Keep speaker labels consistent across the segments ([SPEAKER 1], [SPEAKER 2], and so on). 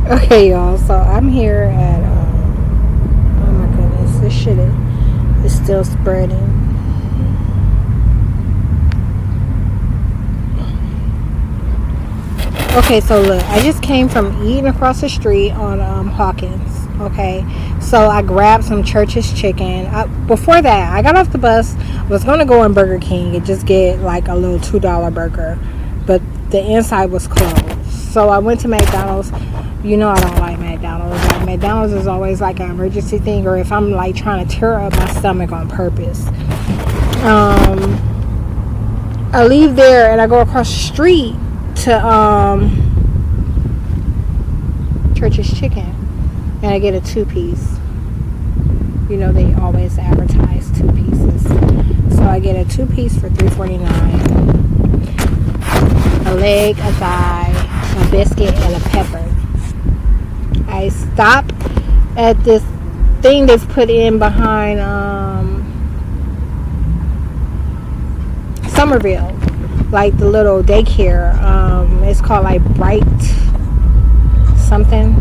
[SPEAKER 1] Okay, y'all. So I'm here at. Oh my goodness, this shit is still spreading. Okay, so look, I just came from eating across the street on Hawkins. Okay, so I grabbed some Church's chicken. Before that, I got off the bus. Was gonna go in Burger King and just get like a little $2 burger, but the inside was closed. So I went to McDonald's. You know I don't like McDonald's. Like McDonald's is always like an emergency thing, or if I'm like trying to tear up my stomach on purpose. I leave there and I go across the street to Church's Chicken, and I get a 2-piece. You know they always advertise 2 pieces, so I get a 2-piece for $3.49. A leg, a thigh, a biscuit, and a pepper. I stop at this thing they've put in behind Somerville, like the little daycare. It's called like Bright something.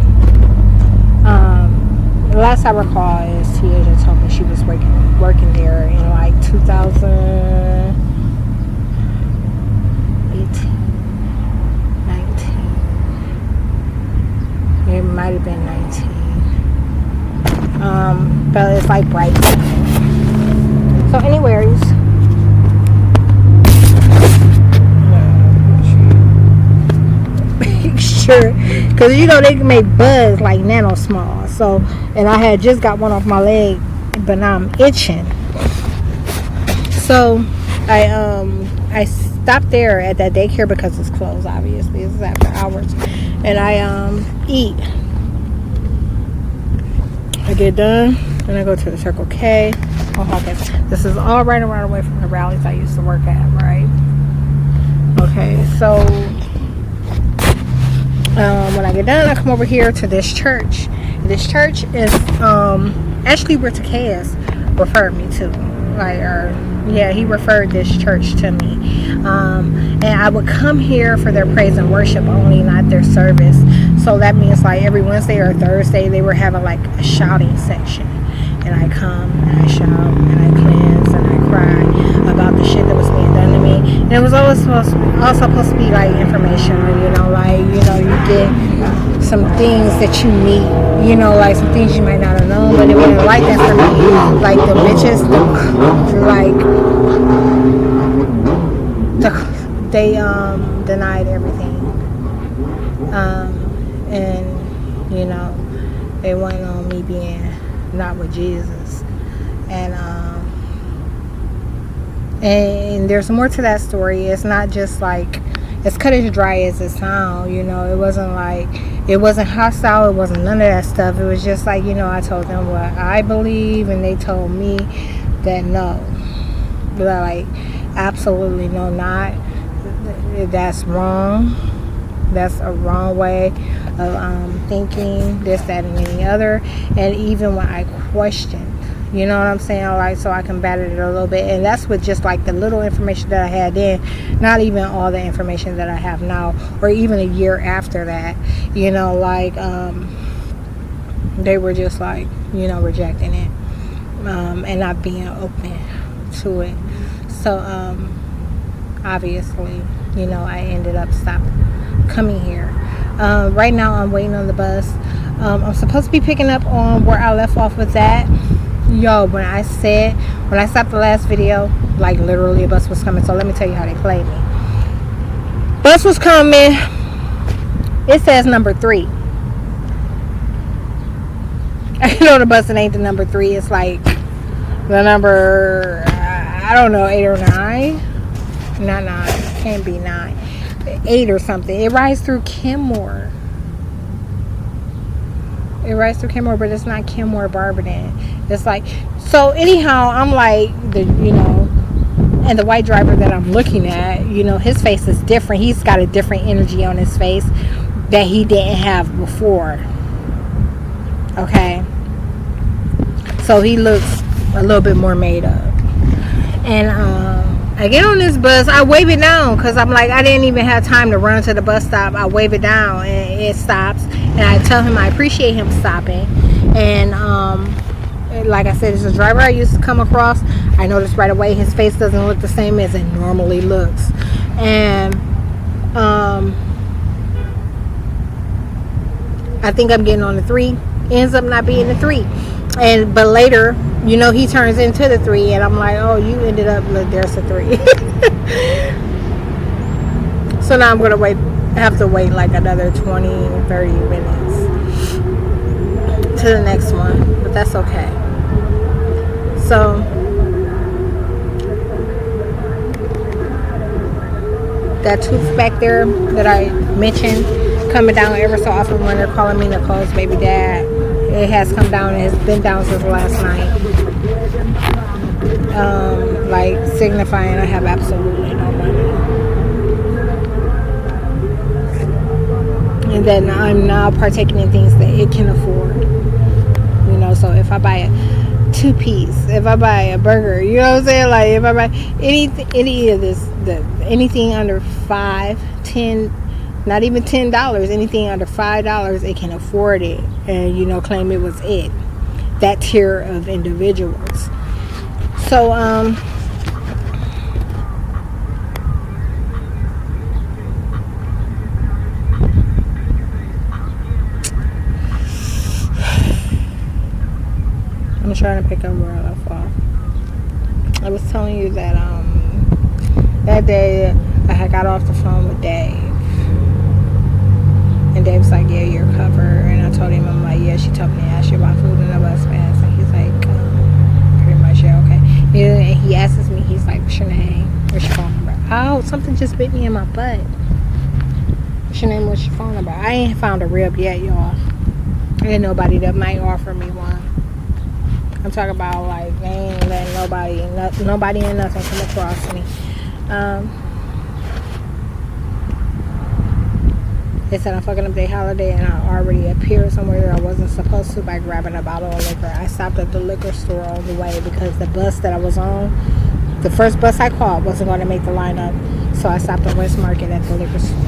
[SPEAKER 1] The last I recall is Tiaja told me she was working there in like 2018, 19. It might have been 19. But it's like Bright. So anyways, sure, because you know they can make buds like nano small. So, and I had just got one off my leg, but now I'm itching. So I stopped there at that daycare because it's closed. Obviously, it's after hours, and I eat. I get done, and I go to the Circle K. Oh, okay. This is all right around away from the rallies I used to work at, right? Okay, so when I get done, I come over here to this church. This church is actually where Takeas referred me to. He referred this church to me. And I would come here for their praise and worship only, not their service. So that means like every Wednesday or Thursday they were having like a shouting section. And I come and I shout and I cleanse and I cry about the shit that was being done to me. And it was always supposed to be like informational, you get some things that you meet, like some things you might not have known, but it wasn't like that for me. Like the bitches, they denied everything. And they went on me being not with Jesus, and there's more to that story. It's not just like it's cut as dry as it sounds. It wasn't hostile. It wasn't none of that stuff. It was just like I told them what I believe, and they told me that no, like absolutely no, not that's wrong. That's a wrong way of thinking, this, that, and any other. And even when I questioned, you know what I'm saying? Like, so I combated it a little bit. And that's with just like the little information that I had then, not even all the information that I have now, or even a year after that. They were just like, rejecting it and not being open to it. So, obviously, I ended up coming here. Right now I'm waiting on the bus. I'm supposed to be picking up on where I left off with that. Yo, when I stopped the last video, like literally a bus was coming. So let me tell you how they played me. Bus was coming. It says number 3. I know the bus ain't the number 3. It's like the number, I don't know, 8 or 9. Not 9. Can't be 9. 8 or something. It rides through Kenmore. But it's not Kenmore Barberton. It's like, so anyhow, I'm like and the white driver that I'm looking at, his face is different. He's got a different energy on his face that he didn't have before. Okay, so he looks a little bit more made up. And I get on this bus, I wave it down because I'm like, I didn't even have time to run to the bus stop. I wave it down and it stops, And I tell him I appreciate him stopping. And like I said, it's a driver I used to come across. I noticed right away his face doesn't look the same as it normally looks. And I think I'm getting on the 3. Ends up not being the 3. But later, he turns into the 3, and I'm like, oh, you ended up, look, there's a 3. So now I'm gonna have to wait like another 20, 30 minutes to the next one, but that's okay. So that tooth back there that I mentioned coming down ever so often when they're calling me Nicole's baby dad, it has come down and it's been down since last night. Like signifying I have absolutely no money. And then I'm now partaking in things that it can afford. So if I buy a 2-piece, if I buy a burger, you know what I'm saying? Like if I buy any of this, anything under $5, $10, not even $10, anything under $5, it can afford it, and claim it was it. That tier of individuals. So I'm trying to pick up where I left off. I was telling you that that day I had got off the phone with Dave, and Dave's like, yeah, you're covered. And I told him, I'm like, yeah, she told me to ask you about food and the bus pass. And he's like, pretty much, yeah, okay. And he asks me, he's like, what's your name? What's your phone number? Oh, something just bit me in my butt. What's your name? What's your phone number? I ain't found a rib yet, y'all. Ain't nobody that might offer me one. I'm talking about like they ain't letting nobody and nothing come across me. They said I'm fucking up their holiday, and I already appeared somewhere that I wasn't supposed to by grabbing a bottle of liquor. I stopped at the liquor store on the way because the bus that I was on, the first bus I caught, wasn't going to make the lineup, so I stopped at West Market at the liquor store.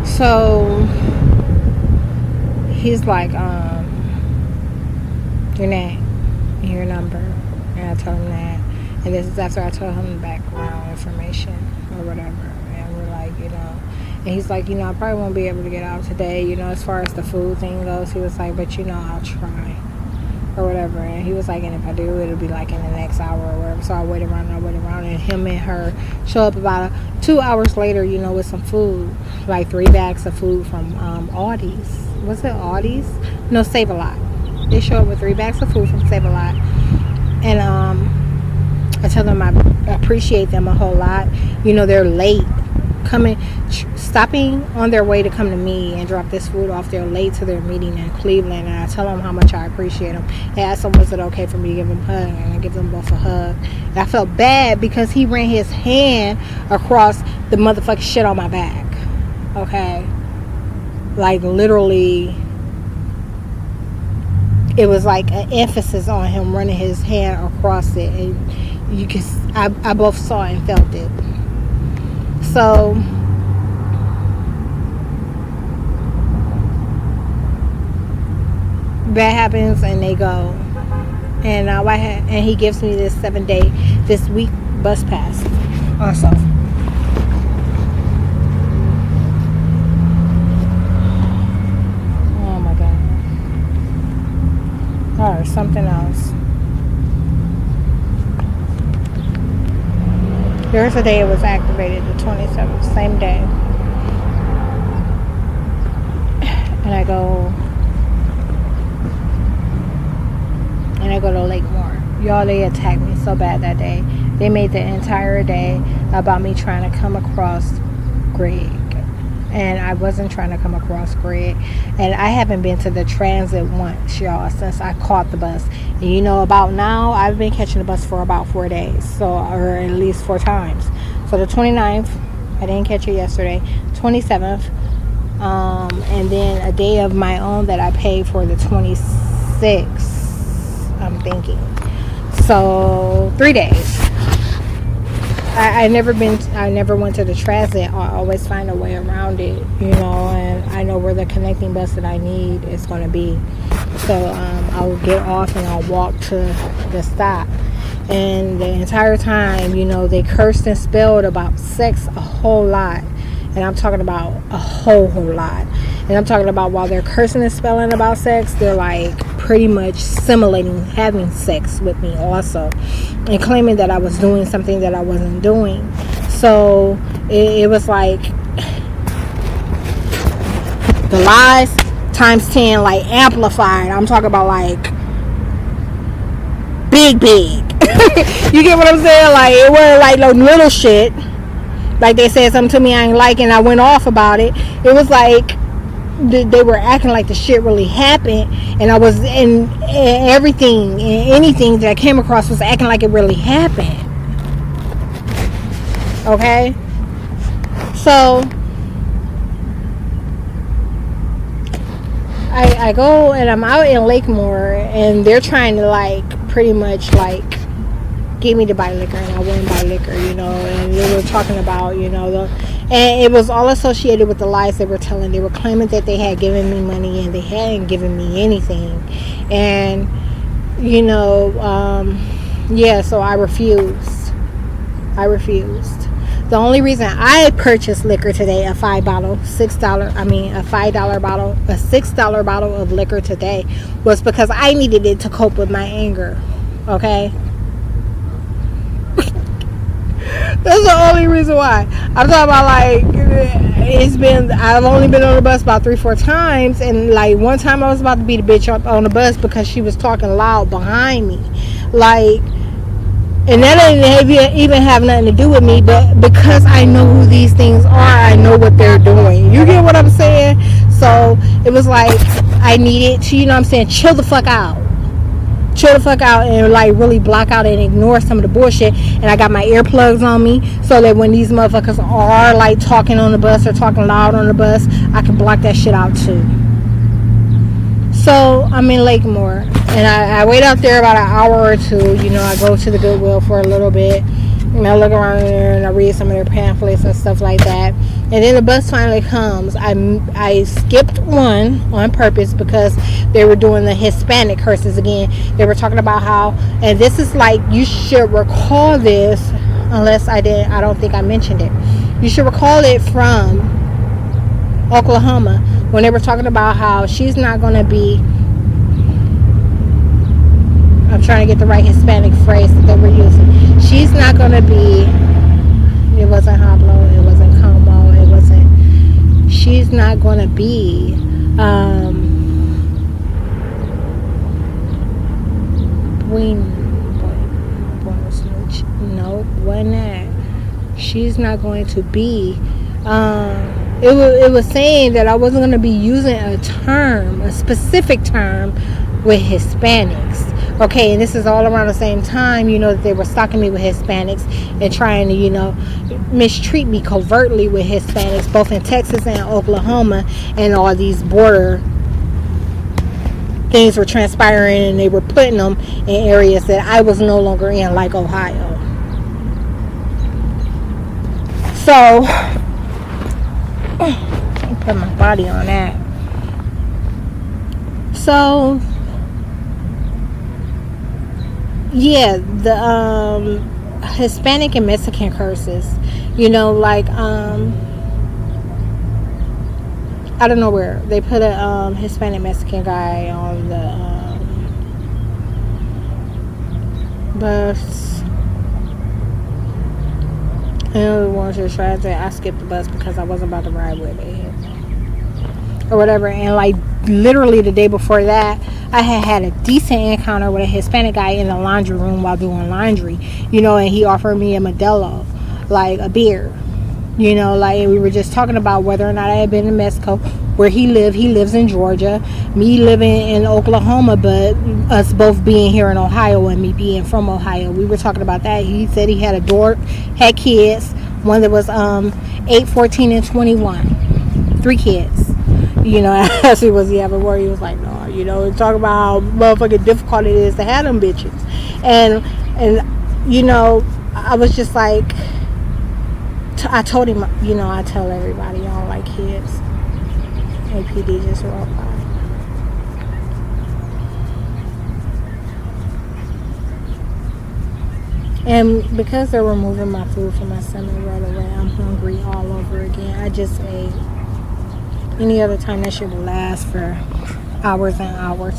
[SPEAKER 1] So he's like, your name and your number. And I told him that. And this is after I told him the background information or whatever. And we're like, and he's like, I probably won't be able to get out today, as far as the food thing goes. He was like, but I'll try or whatever. And he was like, and if I do, it'll be like in the next hour or whatever. So I wait around. And him and her show up about 2 hours later, with some food, like 3 bags of food from Aldi's. Was it Aldi's? No, Save-A-Lot. They show up with 3 bags of food from Save-A-Lot. And I tell them I appreciate them a whole lot. They're late stopping on their way to come to me and drop this food off. They're late to their meeting in Cleveland, and I tell them how much I appreciate them. I asked them, was it okay for me to give them a hug? And I give them both a hug. And I felt bad because he ran his hand across the motherfucking shit on my back. Okay? Like literally, it was like an emphasis on him running his hand across it, and I both saw and felt it. So that happens, and they go, and and he gives me this this week bus pass also. Or something else. There's a day it was activated, the 27th, same day. And I go to Lakemore. Y'all, they attacked me so bad that day. They made the entire day about me trying to come across Greg. And I wasn't trying to come across Greg. And I haven't been to the transit once, y'all, since I caught the bus. And about now, I've been catching the bus for about 4 days. Or at least 4 times. So the 29th, I didn't catch it yesterday. 27th. And then a day of my own that I paid for the 26th, I'm thinking. So 3 days. I never went to the transit. I always find a way around it, and I know where the connecting bus that I need is going to be. So I'll get off and I'll walk to the stop. And the entire time, they cursed and spelled about sex a whole lot. And I'm talking about a whole lot. And I'm talking about while they're cursing and spelling about sex, they're like pretty much simulating having sex with me also. And claiming that I was doing something that I wasn't doing. So it was like the lies times 10, like amplified. I'm talking about like big. You get what I'm saying? Like it wasn't like no little shit. Like they said something to me I ain't like and I went off about it. It was like they were acting like the shit really happened, and I was in everything and anything that I came across was acting like it really happened. Okay, so I go and I'm out in Lakemore, and they're trying to like pretty much like get me to buy liquor, and I wouldn't buy liquor, and they were talking about, and it was all associated with the lies they were telling. They were claiming that they had given me money, and they hadn't given me anything. And, so I refused. The only reason I purchased liquor today, a $5 bottle of liquor today, was because I needed it to cope with my anger. Okay? That's the only reason why. I'm talking about like I've only been on the bus about 3-4 times, and like one time I was about to beat a bitch up on the bus because she was talking loud behind me, like, and that didn't even have nothing to do with me, but because I know who these things are, I know what they're doing. You get what I'm saying? So it was like I needed to, chill the fuck out and like really block out and ignore some of the bullshit. And I got my earplugs on me so that when these motherfuckers are like talking on the bus or talking loud on the bus, I can block that shit out too. So I'm in Lakemore, and I wait out there about an hour or two. I go to the Goodwill for a little bit, and I look around there and I read some of their pamphlets and stuff like that. And then the bus finally comes. I skipped one on purpose because they were doing the Hispanic curses again. They were talking about how, and this is like, you should recall this, unless I don't think I mentioned it. You should recall it from Oklahoma, when they were talking about how she's not going to be, I'm trying to get the right Hispanic phrase that they were using. She's not going to be, it wasn't Hablo, it wasn't Como, it wasn't, she's not going to be, no, wasn't that. She's not going to be, it was saying that I wasn't going to be using a specific term with Hispanics. Okay, and this is all around the same time, that they were stalking me with Hispanics and trying to, mistreat me covertly with Hispanics, both in Texas and Oklahoma, and all these border things were transpiring, and they were putting them in areas that I was no longer in, like Ohio. So I put my body on that. So yeah, the Hispanic and Mexican curses, like out of nowhere they put a Hispanic Mexican guy on the bus. And the ones who tried to, I skipped the bus because I wasn't about to ride with it or whatever. And like literally the day before that, I had a decent encounter with a Hispanic guy in the laundry room while doing laundry, and he offered me a Modelo, like a beer, like we were just talking about whether or not I had been in Mexico, where he lives in Georgia, me living in Oklahoma, but us both being here in Ohio and me being from Ohio. We were talking about that. He said he had had kids, one that was 8, 14, and 21, 3 kids. As he was, he having work. He was like, no, talk about how motherfucking difficult it is to have them bitches. And I was just like, I told him, you know, I tell everybody I don't like kids. APD just rolled by. And because they're removing my food from my stomach right away, I'm hungry all over again. I just ate. Any other time, that shit will last for hours and hours.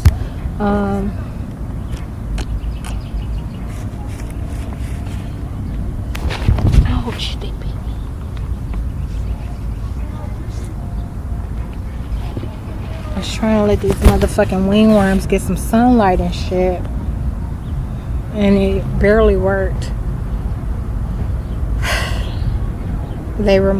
[SPEAKER 1] Ouch, they bit me. I was trying to let these motherfucking wingworms get some sunlight and shit. And it barely worked. They were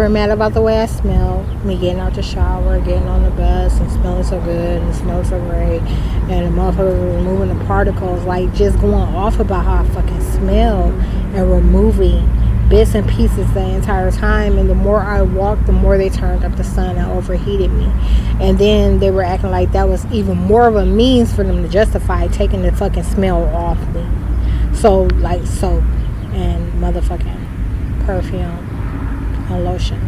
[SPEAKER 1] mad about the way I smelled. Me getting out the shower, getting on the bus, and smelling so good, and smelling so great. And the motherfuckers were removing the particles, like just going off about how I fucking smell, and removing bits and pieces the entire time. And the more I walked, the more they turned up the sun and overheated me. And then they were acting like that was even more of a means for them to justify taking the fucking smell off me. So, like soap and motherfucking perfume and lotion.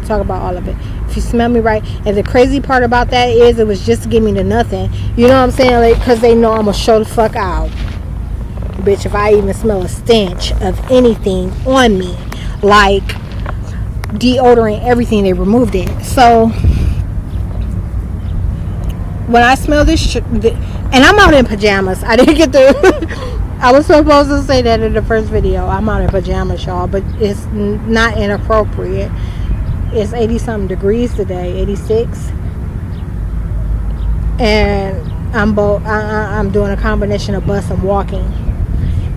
[SPEAKER 1] Talk about all of it. If you smell me right. And the crazy part about that is it was just to get me to nothing. You know what I'm saying? Like, because they know I'm gonna show the fuck out. Bitch, if I even smell a stench of anything on me, like deodorant, everything, they removed it. So when I smell this and I'm out in pajamas. I didn't get the I was supposed to say that in the first video. I'm out in pajamas, y'all, but it's not inappropriate. It's 80 something degrees today, 86, and I'm doing a combination of bus and walking,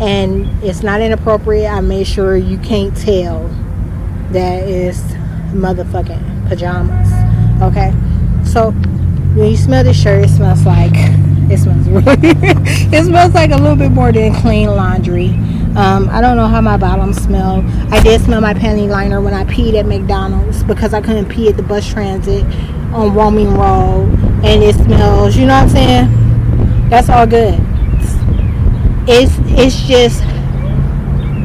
[SPEAKER 1] and it's not inappropriate. I made sure you can't tell that it's motherfucking pajamas. Okay, so when you smell this shirt, it smells like it smells like a little bit more than clean laundry. I don't know how my bottoms smell. I did smell my panty liner when I peed at McDonald's because I couldn't pee at the bus transit on Roaming Road, and it smells, you know what I'm saying? That's all good. It's just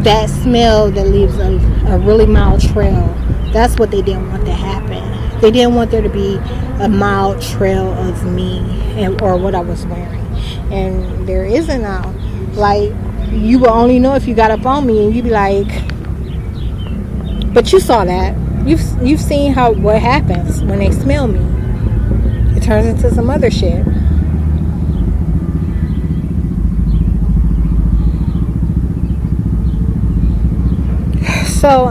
[SPEAKER 1] that smell that leaves a really mild trail. That's what they didn't want to happen. They didn't want there to be a mild trail of me or what I was wearing, and there isn't now. Like, you will only know if you got up on me and you'd be like, but you saw that. You've seen what happens when they smell me. It turns into some other shit. So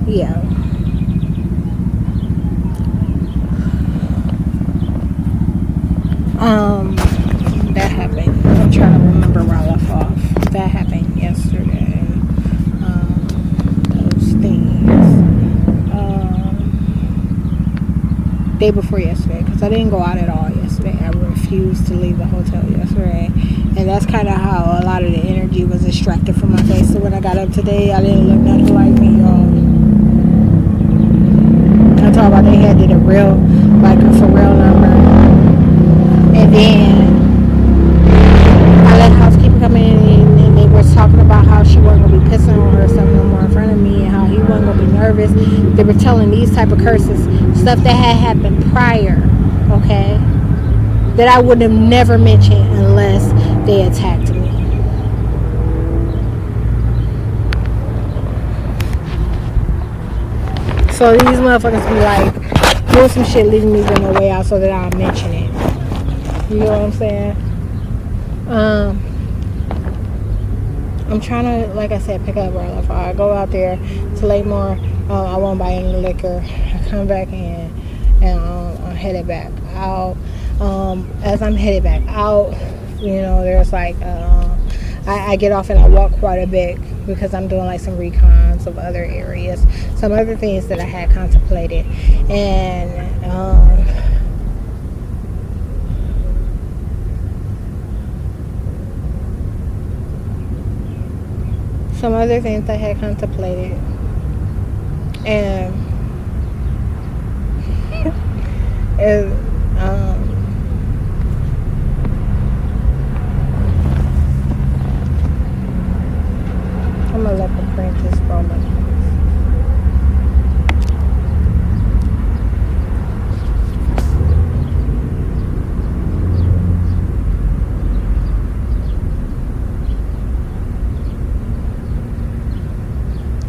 [SPEAKER 1] yeah. That happened. I'm trying to remember where I left off. That happened yesterday. Those things. Day before yesterday, because I didn't go out at all yesterday. I refused to leave the hotel yesterday, and that's kind of how a lot of the energy was extracted from my face. So when I got up today, I didn't look nothing like me, y'all. I talk about they had did a real, like a for real number. And then I let housekeeper come in, and they were talking about how she wasn't going to be pissing on her or something no more in front of me, and how he wasn't going to be nervous. They were telling these type of curses, stuff that had happened prior, okay, that I would have never mentioned unless they attacked me. So these motherfuckers be like doing some shit, leaving me with no way out so that I'll mention it. You know what I'm saying? I'm trying to, like I said, pick up where I left off. I go out there to Lakemore. I won't buy any liquor. I come back in, and I'm headed back out. As I'm headed back out, you know, there's like I get off and I walk quite a bit because I'm doing like some recons of other areas, some other things that I had contemplated, and some other things I had contemplated, and Apprentice Roman.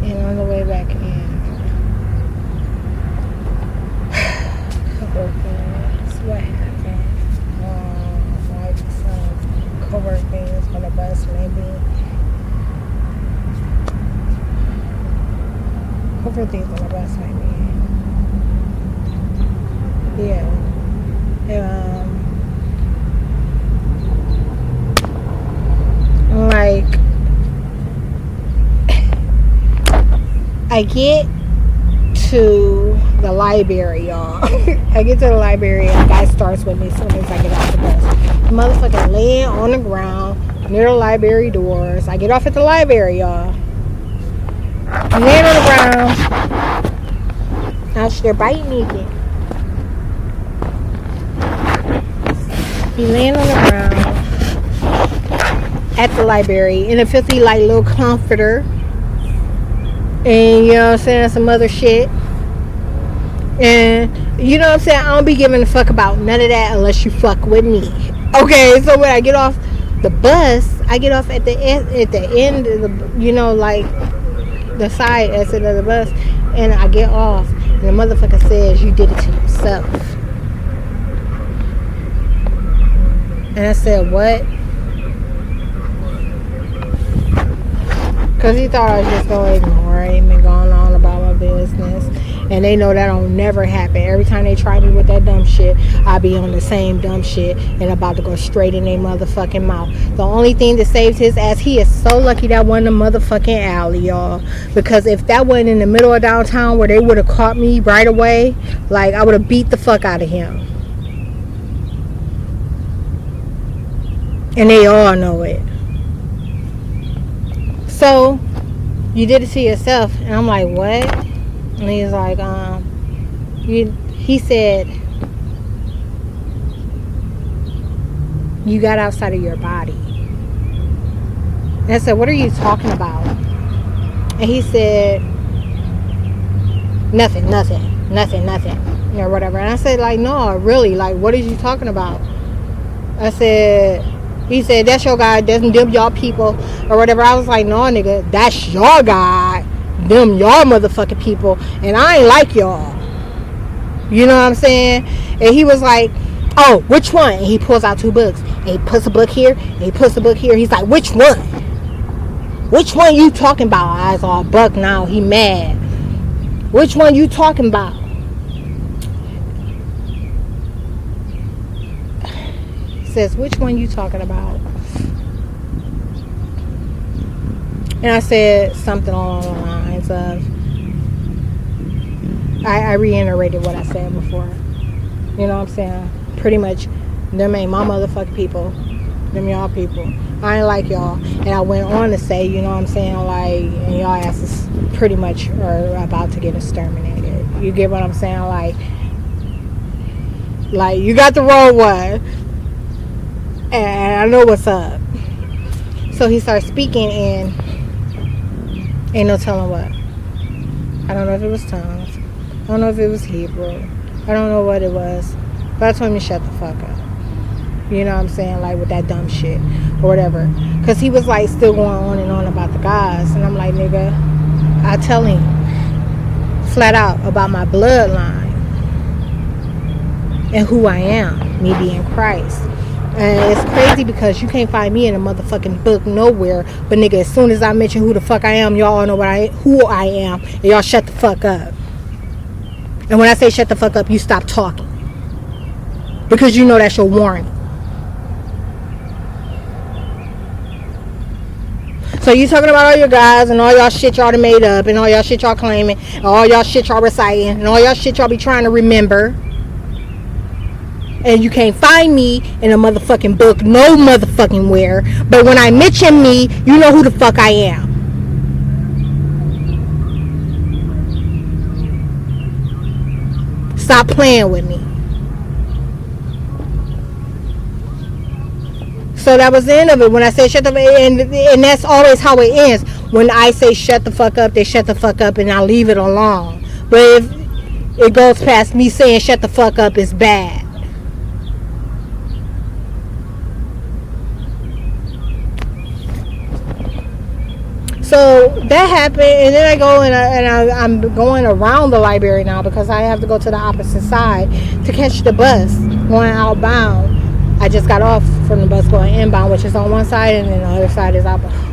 [SPEAKER 1] And on the way back in, co-workers, what happened? Like some co-workers on the bus, maybe. Things on the bus, maybe. Yeah. Like, I get to the library, y'all. I get to the library and the guy starts with me as soon as I get off the bus. The motherfucker laying on the ground near the library doors. I get off at the library, y'all. I'm laying on the ground. Now they're biting me again. Be laying on the ground at the library in a filthy like little comforter. And you know what I'm saying, some other shit. And you know what I'm saying, I don't be giving a fuck about none of that unless you fuck with me. Okay, so when I get off the bus, I get off at the end of the, you know, like the side exit of the bus, and I get off and the motherfucker says, you did it to yourself. And I said, what? Because he thought I was just going to ignore him and going on about my business. And they know that don't never happen. Every time they try me with that dumb shit, I be on the same dumb shit and about to go straight in their motherfucking mouth. The only thing that saved his ass, he is so lucky that wasn't a motherfucking alley, y'all. Because if that wasn't in the middle of downtown where they would have caught me right away, like, I would have beat the fuck out of him. And they all know it. So, you did it to yourself. And I'm like, what? And he's like, he said, you got outside of your body. And I said, what are you talking about? And he said, nothing, or whatever. And I said, like, no, really, like, what are you talking about? He said, that's your God, that's them y'all people, or whatever. I was like, no, nigga, that's your God, them y'all motherfucking people, and I ain't like y'all. You know what I'm saying? And he was like, oh, which one? And he pulls out 2 books. And he puts a book here, and he puts a book here. He's like, which one? Which one you talking about? Eyes all buck now. He mad. Which one you talking about? Says, which one you talking about? And I said something along the lines of, I reiterated what I said before. You know what I'm saying? Pretty much, them ain't my motherfucking people. Them y'all people. I ain't like y'all. And I went on to say, you know what I'm saying, like, and y'all asses pretty much are about to get exterminated. You get what I'm saying? Like you got the wrong one. And I know what's up. So he starts speaking, and ain't no telling what. I don't know if it was tongues. I don't know if it was Hebrew. I don't know what it was. But I told him to shut the fuck up. You know what I'm saying? Like with that dumb shit or whatever. Because he was like still going on and on about the guys. And I'm like, nigga, I tell him flat out about my bloodline and who I am, me being Christ. And it's crazy because you can't find me in a motherfucking book nowhere. But nigga, as soon as I mention who the fuck I am, y'all all know who I am. And y'all shut the fuck up. And when I say shut the fuck up, you stop talking. Because you know that's your warning. So you talking about all your guys and all y'all shit y'all done made up and all y'all shit y'all claiming and all y'all shit y'all reciting and all y'all shit y'all be trying to remember. And you can't find me in a motherfucking book, no motherfucking where. But when I mention me, you know who the fuck I am. Stop playing with me. So that was the end of it. When I said shut the and that's always how it ends. When I say shut the fuck up, they shut the fuck up, and I leave it alone. But if it goes past me saying shut the fuck up, it's bad. So that happened, and then I go I'm going around the library now because I have to go to the opposite side to catch the bus going outbound. I just got off from the bus going inbound, which is on one side, and then the other side is outbound.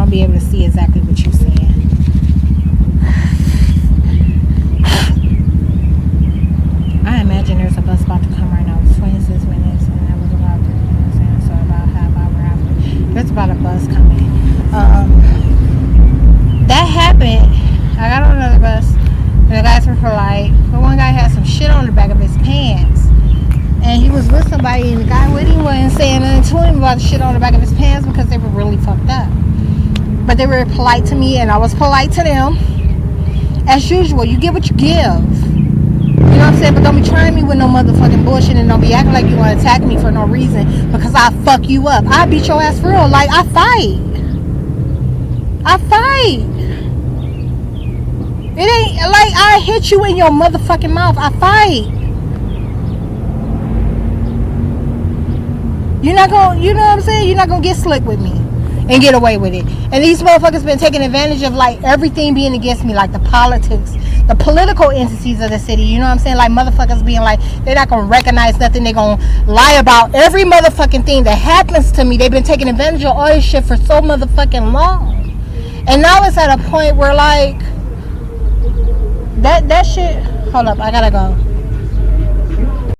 [SPEAKER 1] Be able to see exactly what you're saying. I imagine there's a bus about to come right now. It's 26 minutes, and I was about to, so about half hour after. There's about a bus coming. That happened. I got on another bus, and the guys were polite. But one guy had some shit on the back of his pants, and he was with somebody, and the guy with him wasn't saying nothing to him about the shit on the back of his pants because they were really fucked up. But they were polite to me, and I was polite to them. As usual, you get what you give. You know what I'm saying? But don't be trying me with no motherfucking bullshit, and don't be acting like you want to attack me for no reason because I fuck you up. I beat your ass for real. Like, I fight. It ain't like I hit you in your motherfucking mouth. I fight. You're not gonna, you know what I'm saying? You're not gonna get slick with me and get away with it. And these motherfuckers been taking advantage of like everything being against me, like the politics, the political entities of the city. You know what I'm saying? Like motherfuckers being like, they're not gonna recognize nothing. They're gonna lie about every motherfucking thing that happens to me. They've been taking advantage of all this shit for so motherfucking long. And now it's at a point where like that shit. Hold up, I gotta go.